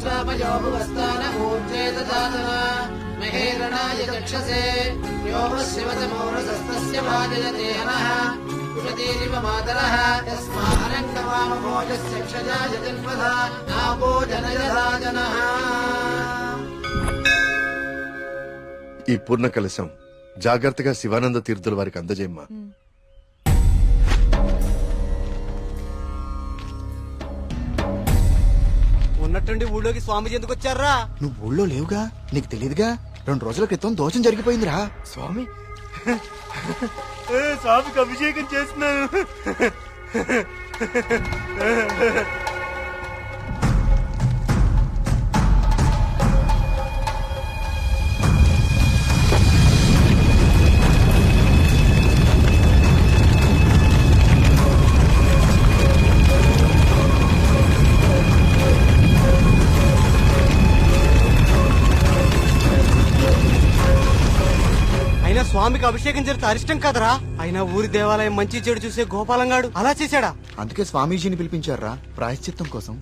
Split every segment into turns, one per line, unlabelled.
स्वामयो भुवस्तान ऊर्जेददातन महेरणाय चक्षसे यो वः शिवतमोरसस्तस्य भाजयते हनः कुशतीरिव मातरः यस्मारङ्गवामभोजस्य क्षजाय जन्मधा नापो जनयधा जनः।
ఈ పూర్ణ కలశం జాగ్రత్తగా శివానంద తీర్థుల వారికి అందజేయమ్మా.
ఉన్నట్టుండి ఊళ్ళోకి స్వామీజీ ఎందుకు వచ్చారా?
నువ్వు ఊళ్ళో లేవుగా, నీకు తెలియదుగా. 2 రోజుల క్రితం దోషం జరిగిపోయిందిరా.
స్వామి స్వామికి అభిషేకం చేస్తున్నాను. స్వామికి అభిషేకం జరిగితే అరిష్టం కదరా. అయినా ఊరి దేవాలయం మంచి చెడు చూసే గోపాలంగాడు అలా చేశాడా?
అందుకే స్వామీజీని పిలిపించారా ప్రాయశ్చిత్తం కోసం.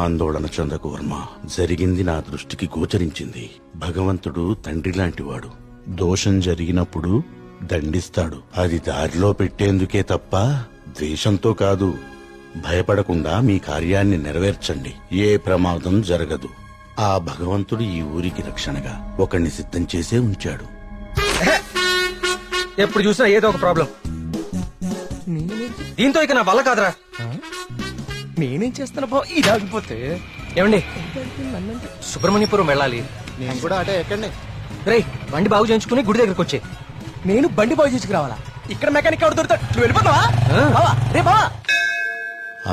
ఆందోళన చెందకు వర్మ. జరిగింది నా దృష్టికి గోచరించింది. భగవంతుడు తండ్రి లాంటివాడు. దోషం జరిగినప్పుడు దండిస్తాడు. అది దారిలో పెట్టేందుకే తప్ప ద్వేషంతో కాదు. భయపడకుండా మీ కార్యాన్ని నెరవేర్చండి. ఏ ప్రమాదం జరగదు. ఆ భగవంతుడు ఈ ఊరికి రక్షణగా ఒకణ్ణి సిద్ధం చేసే ఉంచాడు.
ఎప్పుడు చూసినా ఏదో ఒక ప్రాబ్లం. దీంతో ఇక నా వల్ల కాదురా. నేనేం చేస్తున్నా బా ఇది ఆగిపోతే. ఏమండి సుబ్రహ్మణ్యపురం వెళ్ళాలి.
నేను కూడా అటే ఎక్కండి.
రేయ్ బండి బాగు చేయించుకుని గుడి దగ్గరకు వచ్చే.
నేను బండి బాగు చేసుకురావాలా? ఇక్కడ మెకానిక్ ఎవరు దొరుకుతాడు? నువ్వు వెళ్ళిపోతావా? రే బావా.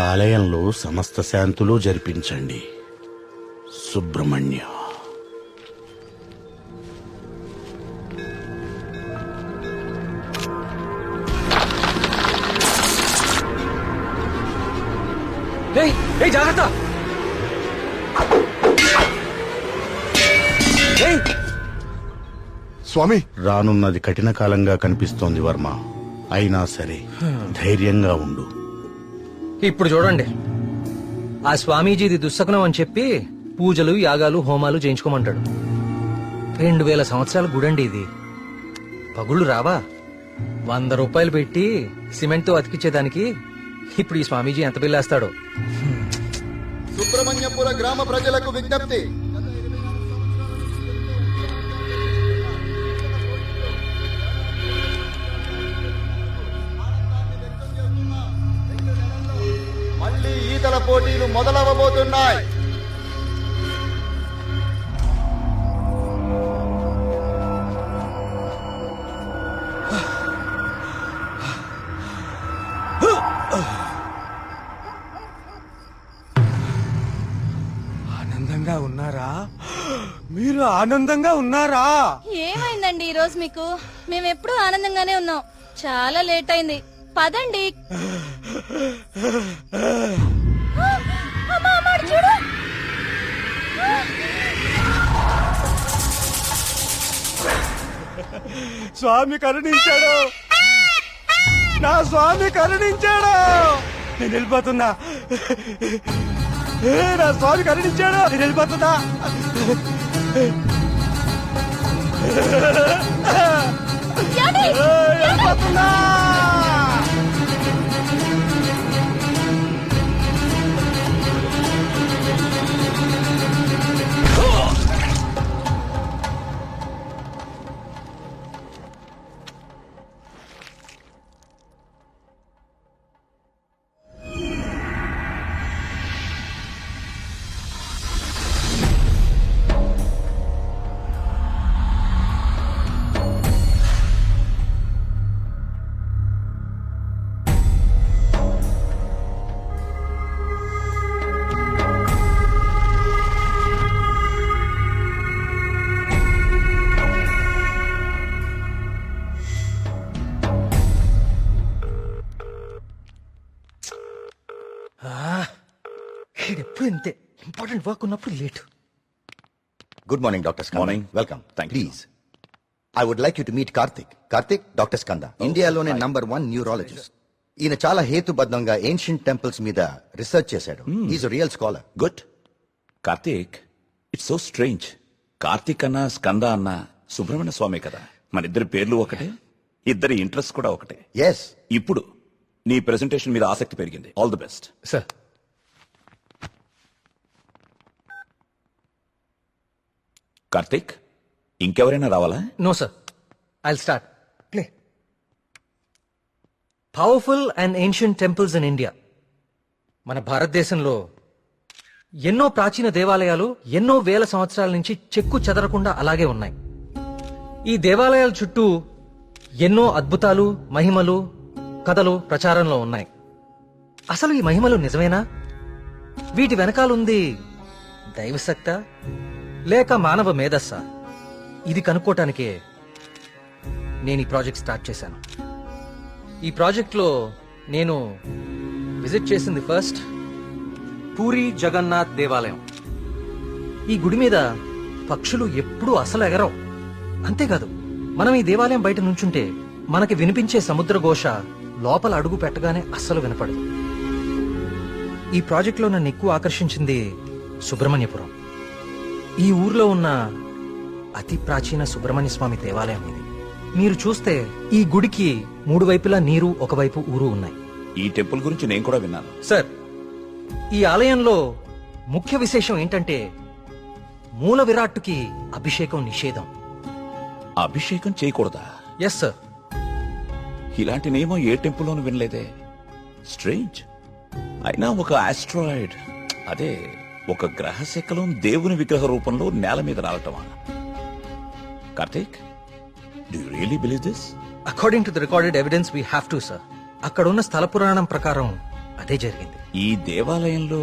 ఆలయంలో సమస్త శాంతులు జరిపించండి. సుబ్రహ్మణ్య.
జాగ్రత్త.
స్వామి,
రానున్నది కఠిన కాలంగా కనిపిస్తోంది వర్మ. అయినా సరే ధైర్యంగా ఉండు.
ఇప్పుడు చూడండి, ఆ స్వామీజీది దుస్సకనం అని చెప్పి పూజలు యాగాలు హోమాలు చేయించుకోమంటాడు. 2000 సంవత్సరాల గుడండి ఇది. పగుళ్ళు రావా? 100 రూపాయలు పెట్టి సిమెంట్ తో అతికిచ్చేదానికి ఇప్పుడు ఈ స్వామీజీ ఎంత బిల్లేస్తాడో.
సుబ్రహ్మణ్యపుర గ్రామ ప్రజలకు విజ్ఞప్తి. మళ్ళీ ఈతల పోటీలు మొదలవబోతున్నాయి.
ఆనందంగా ఉన్నారా? మీరు ఆనందంగా ఉన్నారా?
ఏమైందండి ఈ రోజు మీకు? మేమెప్పుడు ఆనందంగానే ఉన్నాం. చాలా లేట్ అయింది, పదండి. చూడు,
స్వామి కరుణించాడు. నా స్వామి కరుణించాడు. నేను వెళ్ళిపోతున్నా. నా స్వామి కరుణించాడు. నేను వెళ్ళిపోతున్నా. వెళ్ళిపోతున్నా.
ఎప్పుడు ఇంతే, ఇంపార్టెంట్ వర్క్ ఉన్నప్పుడు late.
Good morning doctor Skanda.
Morning.
Welcome.
Thank you.
Please I would like you to meet Karthik. Karthik, doctor Skanda, ఇండియాలోనే #1 న్యూరాలజిస్ట్. ఈయన చాలా హేతుబద్ధంగా ఏన్షియంట్ టెంపుల్స్ మీద రీసెర్చ్ చేశాడు. Is real scholar.
Good. Karthik, it's so strange. Karthik అన్న స్కంద అన్న సుబ్రహ్మణ్య స్వామి కదా, మన ఇద్దరి పేర్లు ఒకటే, ఇద్దరి ఇంట్రెస్ట్ కూడా ఒకటే.
ఎస్.
ఇప్పుడు నీ ప్రెజెంటేషన్ మీద ఆసక్తి పెరిగింది. All the best.
Sir,
Karthik, ఇంకెవరైనా రావాలా?
No sir, I'll start. Play. Powerful and ancient temples in India. మన భారతదేశంలో ఎన్నో ప్రాచీన దేవాలయాలు ఎన్నో వేల సంవత్సరాల నుంచి చెక్కు చెదరకుండా అలాగే ఉన్నాయి. ఈ దేవాలయాల చుట్టూ ఎన్నో అద్భుతాలు, మహిమలు, కథలు ప్రచారంలో ఉన్నాయి. అసలు ఈ మహిమలు నిజమేనా? వీటి వెనకాలుంది దైవశక్తా లేక మానవ మేధస్సా? ఇది కనుక్కోటానికే నేను ఈ ప్రాజెక్ట్ స్టార్ట్ చేశాను. ఈ ప్రాజెక్ట్లో నేను విజిట్ చేసింది ఫస్ట్ పూరి జగన్నాథ్ దేవాలయం. ఈ గుడి మీద పక్షులు ఎప్పుడూ అసలు ఎగరవు. అంతేకాదు, మనం ఈ దేవాలయం బయట నుంచుంటే మనకి వినిపించే సముద్ర ఘోష లోపల అడుగు పెట్టగానే అస్సలు వినపడదు. ఈ ప్రాజెక్ట్లో నన్ను ఎక్కువ ఆకర్షించింది సుబ్రహ్మణ్యపురం. ఈ ఊర్లో ఉన్న అతి ప్రాచీన సుబ్రహ్మణ్య స్వామి దేవాలయం ఇది. మీరు చూస్తే ఈ గుడికి 3 వైపులా నీరు, ఒకవైపు ఊరు ఉన్నాయి.
ఈ టెంపుల్ గురించి నేను కూడా విన్నాను.
సార్, ఈ ఆలయంలో ముఖ్య విశేషం ఏంటంటే మూల విరాట్టుకి అభిషేకం నిషేధం.
అభిషేకం చేయకూడదా?
Yes sir.
ఇలాంటి నియమం ఏ టెంపుల్లోనూ వినలేదే. స్ట్రేంజ్. అయినా ఒక ఆస్ట్రాయిడ్, అదే ఒక గ్రహ శకలం దేవుని విగ్రహ రూపంలో నేల మీద రాలటమా? Karthik, do you really believe this?
According to the recorded evidence we have to sir. అక్కడున్న స్థల పురాణం ప్రకారం అదే జరిగింది.
ఈ దేవాలయంలో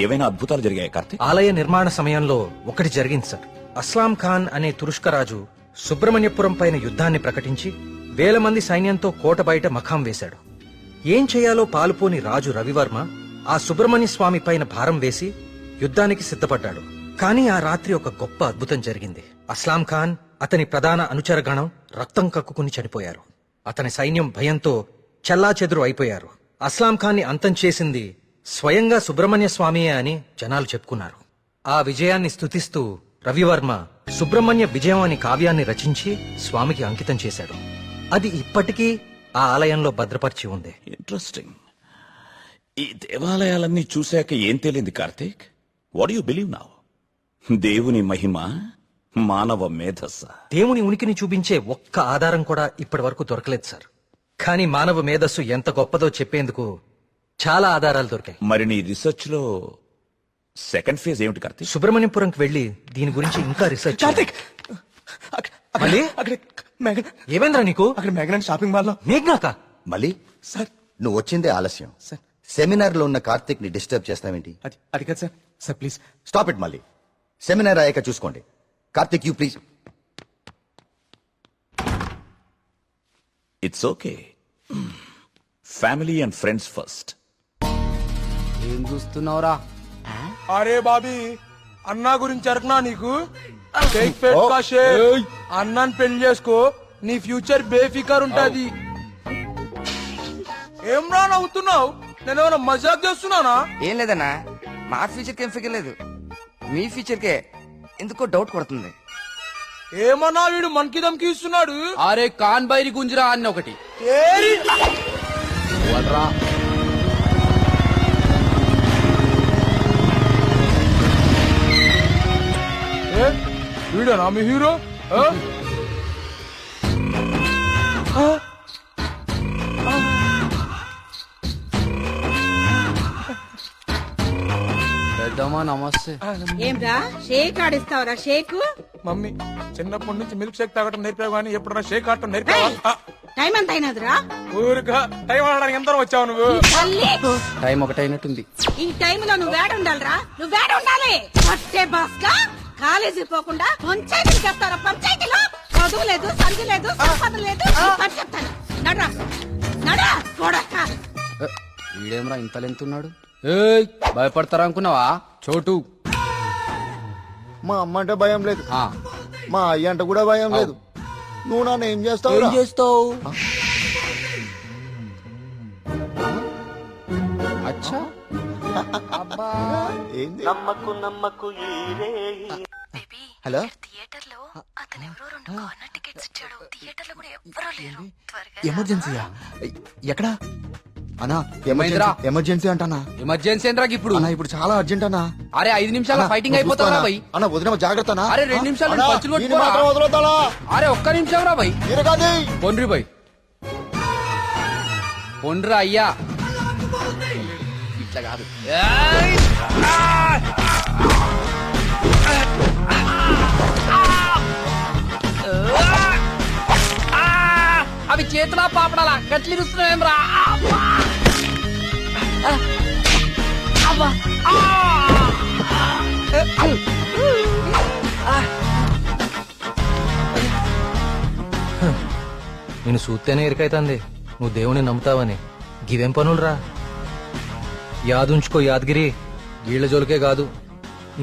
ఏవైనా అద్భుతాలు జరిగాయి కార్తీక్?
ఆలయ నిర్మాణ సమయంలో ఒకటి జరిగింది సార్. అస్లాం ఖాన్ అనే తురుష్క రాజు సుబ్రహ్మణ్యపురం పైన యుద్ధాన్ని ప్రకటించి 1000 మంది సైన్యంతో కోట బయట మఖాం వేశాడు. ఏం చేయాలో పాలుపోని రాజు రవివర్మ ఆ సుబ్రహ్మణ్య స్వామి పైన భారం వేసి యుద్ధానికి సిద్ధపడ్డాడు. కానీ ఆ రాత్రి ఒక గొప్ప అద్భుతం జరిగింది. అస్లాం ఖాన్, అతని ప్రధాన అనుచరగణం రక్తం కక్కుకుని చనిపోయారు. అతని సైన్యం భయంతో చెల్లాచెదురు అయిపోయారు. అస్లాం ఖాన్ ని అంతం చేసింది స్వయంగా సుబ్రహ్మణ్య స్వామియే అని జనాలు చెప్పుకున్నారు. ఆ విజయాన్ని స్తుతిస్తూ రవివర్మ సుబ్రహ్మణ్య విజయం అనే కావ్యాన్ని రచించి స్వామికి అంకితం చేశాడు. అది ఇప్పటికీ ఆ ఆలయంలో భద్రపరిచి ఉంది.
ఇంట్రెస్టింగ్. ఈ దేవాలయాలన్నీ చూశాక ఏం తేలింది Karthik? What you believe now? దేవుని మహిమ, మానవ మేధస్స?
దేవుని ఉనికిని చూపించే ఒక్క ఆధారం కూడా ఇప్పటి వరకు దొరకలేదు సార్. కానీ మానవ మేధస్సు ఎంత గొప్పదో చెప్పేందుకు చాలా ఆధారాలు దొరికాయి.
మరి నీ రీసెర్చ్ లో సెకండ్ ఫేజ్ ఏమిటి కార్తీక్?
సుబ్రహ్మణ్యపురంకి వెళ్లి దీని గురించి ఇంకా రీసెర్చ్ చేయాలి. మళ్ళీ? ఏమైందిరా నీకు?
అక్కడ మేఘనాథ్ షాపింగ్ మాల్ లో
నీకునాక
మళ్ళీ
సార్.
నువ్వు వచ్చిందే ఆలస్యం.
సార్.
సెమినార్ లో ఉన్న కార్తిక్ ని డిస్టర్బ్ చేస్తావేంటి?
అది కాదు sir. Sir please
stop it. మళ్ళీ సెమినార్ అయ్యాక చూసుకోండి. Karthik, you please.
It's okay. Family and friends first.
ఏం చూస్తున్నావురా?
అరే బాబీ, అన్నా గురించి అరకనా నీకు? షేక్ పేట్ కా షేక్. అన్నాన్ని పెళ్లి చేసుకో, నీ ఫ్యూచర్ బేఫికర్ ఉంటది. ఏం రా నవ్వుతున్నావు? నేనేమైనా మజాక్ చేస్తున్నానా?
ఏం లేదన్నా, మా ఫ్యూచర్ కి ఏం ఫిగర్ లేదు, మీ ఫ్యూచర్ కే ఎందుకో డౌట్ కొడుతుంది.
ఏమన్నా వీడు మనకి దమ్కి ఇస్తున్నాడు?
అరే కాన్ బైరి గుంజరా అన్న ఒకటి.
ఏరి! ఏ, వీడేనా మీ హీరో? ఆ? ఆ?
పెద్దమ్మా నమస్తే.
ఏంరా షేక్ ఆడిస్తావరా? షేక్
మమ్మీ, చిన్నప్పటి నుంచి మిల్క్ షేక్ తాగటం నేర్పావు కానీ ఎప్పుడన్నా షేక్ ఆడటం నేర్పావా?
టైం ఎంత అయినదిరా?
ఊరుగా టైం ఆడడానికి ఎంత వచ్చావు నువ్వు?
తల్లి,
టైం ఒకటైనట్టుంది.
ఈ టైంలో నువ్వు వేడ ఉండాలిరా, నువ్వు వేడ ఉండాలి. పట్టే బాస్కా కాలేజీ పోకుండా పంచాయతీకి చెప్తారా? పంచాయతీలో చదువు లేదు, సంధి లేదు, సంపద లేదు. పని చెప్తాను. నడరా నడరా కొడక.
వీడేమరా ఇంత లెంతున్నాడు?
భయపడతారా అనుకున్నావా చోటు?
మా అమ్మ అంటే భయం లేదు, మా అయ్య అంటే కూడా భయం లేదు. నువ్వు నన్ను ఏం చేస్తావు?
అచ్చా
ఏంది? హలో,
థియేటర్ లో అతను ఎవరో 2 కార్నర్ టికెట్స్ ఇచ్చాడు. థియేటర్ లో కూడా ఎవ్వరూ లేరు. త్వరగా
ఎమర్జెన్సీయా? ఎక్కడా అన్నా?
ఏమైందిరా?
ఎమర్జెన్సీ అంటానా?
ఎమర్జెన్సీ ఏంట్రా ఇప్పుడు?
అన్నా ఇప్పుడు చాలా అర్జెంట్ అన్నా.
అరే 5 నిమిషాల ఫైటింగ్ అయిపోతారా భయ్?
అన్న వదిన జాగ్రత్త అన్నా.
అరే 2 నిమిషాలు
అన్నా,
పంచులు
ఈయన
కొట్టుకోరా.
మాత్రం వదలొద్దాలా?
అరే ఒక్క నిమిషం రా భయ్.
తిరగది.
పొండ్రి భయ్, పొండ్రా అయ్యా. ఇట్లా కాదు. అవి చేతులా పాపడాలా గట్లి రుస్తున్నావేం రా?
నేను చూస్తేనే ఎరికైతుంది నువ్వు దేవుని నమ్ముతావని. గివేం పనులురా? యాదుంచుకో యాదగిరి, వీళ్ళ జోలికే కాదు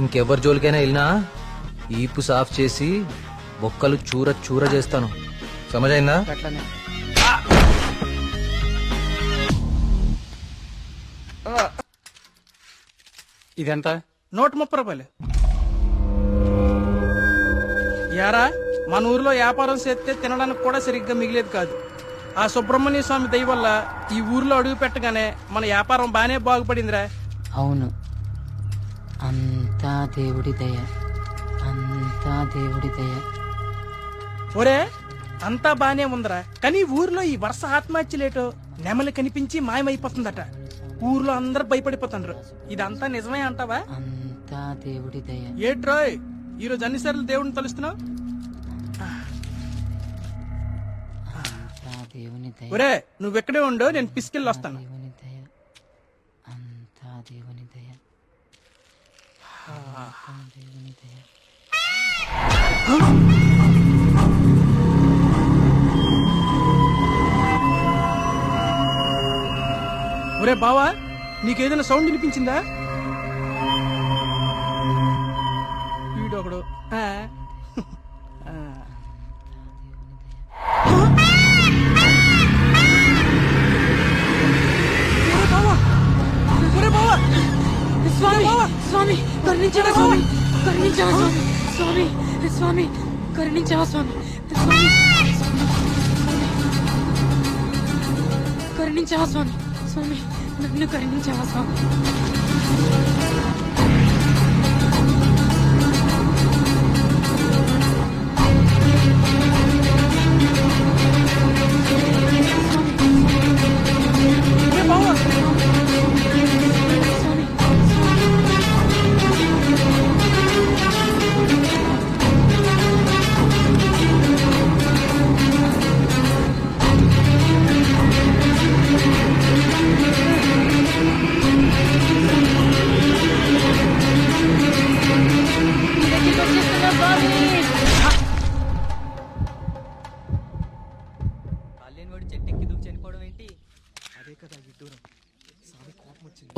ఇంకెవ్వరి జోలికైనా వెళ్ళినా ఈపు సాఫ్ చేసి బొక్కలు చూర చూర చేస్తాను. సమజైందా?
ఇదెంత?
130 రూపాయలు. యారా మన ఊర్లో వ్యాపారం చేస్తే తినడానికి కూడా సరిగ్గా మిగిలేదు కాదు. ఆ సుబ్రహ్మణ్య స్వామి దయ వల్ల ఈ ఊర్లో అడుగు పెట్టగానే మన వ్యాపారం బానే బాగుపడిందిరా.
అవును, అంతా దేవుడి దయ, అంతా దేవుడి దయ.
ఒరే అంతా బానే ఉందిరా, కానీ ఊర్లో ఈ వరుస ఆత్మహత్యలేటో నెమలి కనిపించి మాయమైపోతుందట. ఊర్లో అందరు భయపడిపోతుండ్రు. ఇదంతా నిజమే అంటావా?
అంతా దేవుడి దయ.
ఏట్రోయ్ ఈరోజు అన్నిసార్లు దేవుడిని తలుస్తున్నావు?
అంతా దేవుని దయ,
ఒరే నువ్వెక్కడే ఉండో, నేను పిసికెళ్ళి వస్తాను.
దేవుని దయ, అంతా దేవుని దయ, అంతా దేవుని దయ.
ఒరే బావా, నీకేదైనా సౌండ్ వినిపించిందా? వీడొకడు.
స్వామి స్వామి కరుణించవా స్వామి, కరుణించవా స్వామి, స్వామి స్వామి కరుణించవా స్వామి, స్వామి కరుణించవా స్వామి, స్వామి నన్ను కరుణించవా స్వామి.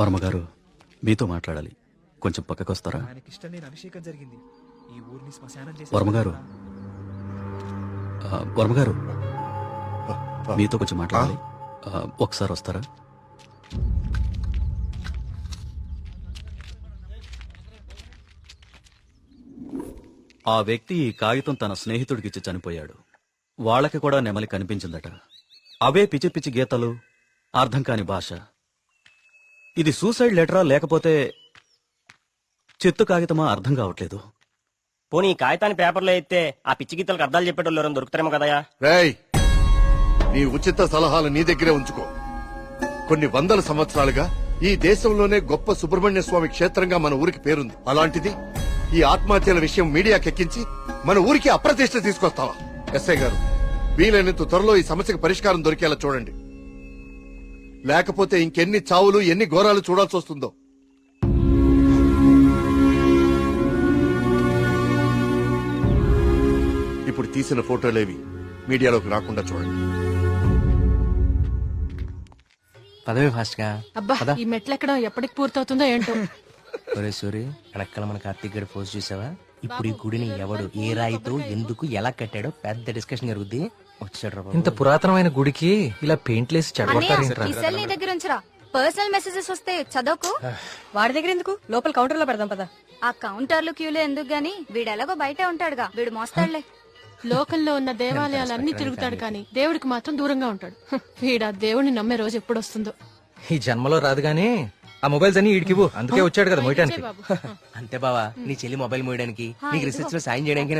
వర్మగారు మీతో మాట్లాడాలి, కొంచెం పక్కకొస్తారా? వర్మగారు, వర్మగారు మీతో కొంచెం మాట్లాడాలి, ఒకసారి వస్తారా? ఆ వ్యక్తి ఈ కాగితం తన స్నేహితుడికిచ్చి చనిపోయాడు. వాళ్ళకి కూడా నెమలి కనిపించిందట. అవే పిచ్చి పిచ్చి గీతలు, అర్థం కాని భాష. ఇది సూసైడ్ లెటరా లేకపోతే చిత్తు కాగితమా అర్థం కావట్లేదు.
పోనీ కాగితాన్ని పేపర్లో ఎత్తే ఆ పిచ్చి గీతలకు అర్థాలు చెప్పేటోళ్ళు ఎవరైనా దొరుకుతారేమో కదయా?
రేయ్, నీ ఉచిత సలహాలు నీ దగ్గరే ఉంచుకో. కొన్ని వందల సంవత్సరాలుగా ఈ దేశంలోనే గొప్ప సుబ్రహ్మణ్య స్వామి క్షేత్రంగా మన ఊరికి పేరుంది. అలాంటిది ఈ ఆత్మహత్యల విషయం మీడియాకెక్కించి మన ఊరికి అప్రతిష్ట తీసుకొస్తావా? ఎస్ఐ గారు, వీలైనంత త్వరలో ఈ సమస్యకు పరిష్కారం దొరికేలా చూడండి. లేకపోతే ఇంకెన్ని చావులు, ఎన్ని ఘోరాలు చూడాల్సి వస్తుందో. ఇప్పుడు తీసిన ఫోటోలేవి మీడియాలోకి రాకుండా చూడండి.
పదవి ఫాస్ట్ గా
అబ్బా ఈ మెట్లు ఎక్కడం ఎప్పటికి పూర్తవుతుందో ఏంటో.
ఒరే సూరి వెనకాల మన కార్తీక్ గడి పోస్ట్ చూసావా? ఇప్పుడు ఈ గుడిని ఎవడు ఏ రాయితో ఎందుకు ఎలా కట్టాడో పెద్ద డిస్కషన్ జరుగుద్ది. వచ్చాడు
ఇంత పురాతనమైన గుడికి ఇలా పెయింట్లేసి
అన్నయ్య,
చెడగొట్టారేంట్రా?
ఈ సెల్ నీ దగ్గర ఉంచరా. పర్సనల్ మెసేజెస్ వస్తే చదవకు.
వాడి దగ్గర ఎందుకు? లోపల కౌంటర్ లో పెడదాం పదా.
ఆ కౌంటర్లు క్యూలు ఎందుకు గాని వీడు ఎలాగో బయటే ఉంటాడుగా, వీడు మోస్తాడులే.
లోకంలో ఉన్న దేవాలయాలన్నీ తిరుగుతాడు కానీ దేవుడికి మాత్రం దూరంగా ఉంటాడు. వీడా దేవుడిని నమ్మే రోజు ఎప్పుడు వస్తుందో.
ఈ జన్మలో రాదు గానీ ఆ మొబైల్స్ అన్ని ఈడికివ్వు. అందుకే వచ్చాడు కదా మోయటానికి.
అంతే బావా, నీ చెల్లి మొబైల్ మోయడానికి నీకు రీసెర్చ్ లో సాయం చేయడానికి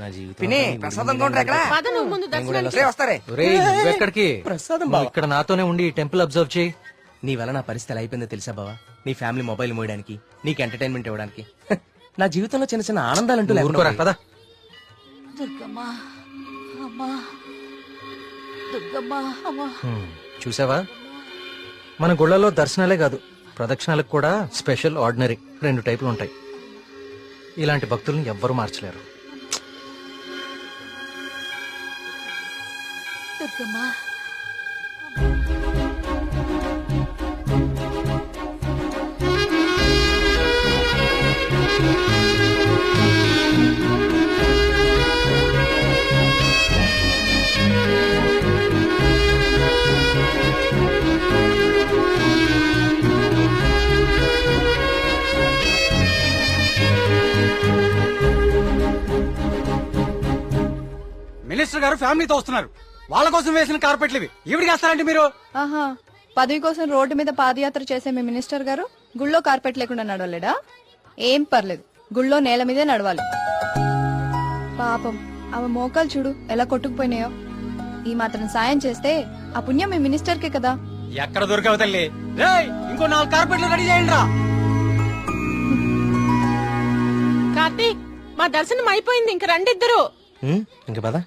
నా జీవితం
పిన్ని ప్రసాదం కౌంటర్ ఎక్కడ?
పద నువ్వు ముందు దర్శనానికి.
రే, వస్తారే.
ఒరేయ్, నువ్వెక్కడికి?
ప్రసాదం
నువ్వు ఇక్కడ నాతోనే ఉండి టెంపుల్ అబ్జర్వ్ చేయి.
నీ వల్ల నా పరిస్థితి ఎలా అయిపోయిందో తెలుసా బావా? నీ ఫ్యామిలీ మొబైల్ మోయడానికి, నీకు ఎంటర్టైన్మెంట్ ఇవ్వడానికి. నా జీవితంలో చిన్న చిన్న ఆనందాలంటూ
ఊరుకోరా,
లేకుండా
పద.
దుర్గమ్మా, అమ్మా, దుర్గమ్మా, అమ్మా.
చూసావా, మన గుళ్ళలో దర్శనాలే కాదు ప్రదక్షిణాలకు కూడా స్పెషల్, ఆర్డినరీ 2 టైపులు ఉంటాయి. ఇలాంటి భక్తుల్ని ఎవ్వరూ మార్చలేరు.
దుర్గమ్మా,
మినిస్టర్ గారు ఫ్యామిలీతో వస్తున్నారు. వాళ్ళ కోసం వేసిన కార్పెట్లు ఇవి. ఈవిడికి వేస్తారంటే మీరు?
ఆహా, పదవి కోసం రోడ్డు మీద పాదయాత్ర చేసే మీ మినిస్టర్ గారు గుళ్ళో కార్పెట్ లేకుండా నడవలేడా? ఏం పర్లేదు, గుళ్ళో నేల మీదే నడవాలి. పాపం ఆమె మోకాలు చూడు ఎలా కొట్టుకుపోయినాయో. ఈ మాత్రం సాయం చేస్తే ఆ పుణ్యం మీ మినిస్టర్ కే కదా.
ఎక్కడ దొరికావు తల్లి? రేయ్, ఇంకో 4 కార్పెట్లు రెడీ చేయండి రా.
కార్తీక్, మా దర్శనం అయిపోయింది, ఇంక రండి ఇద్దరు.
ఇంకా పదా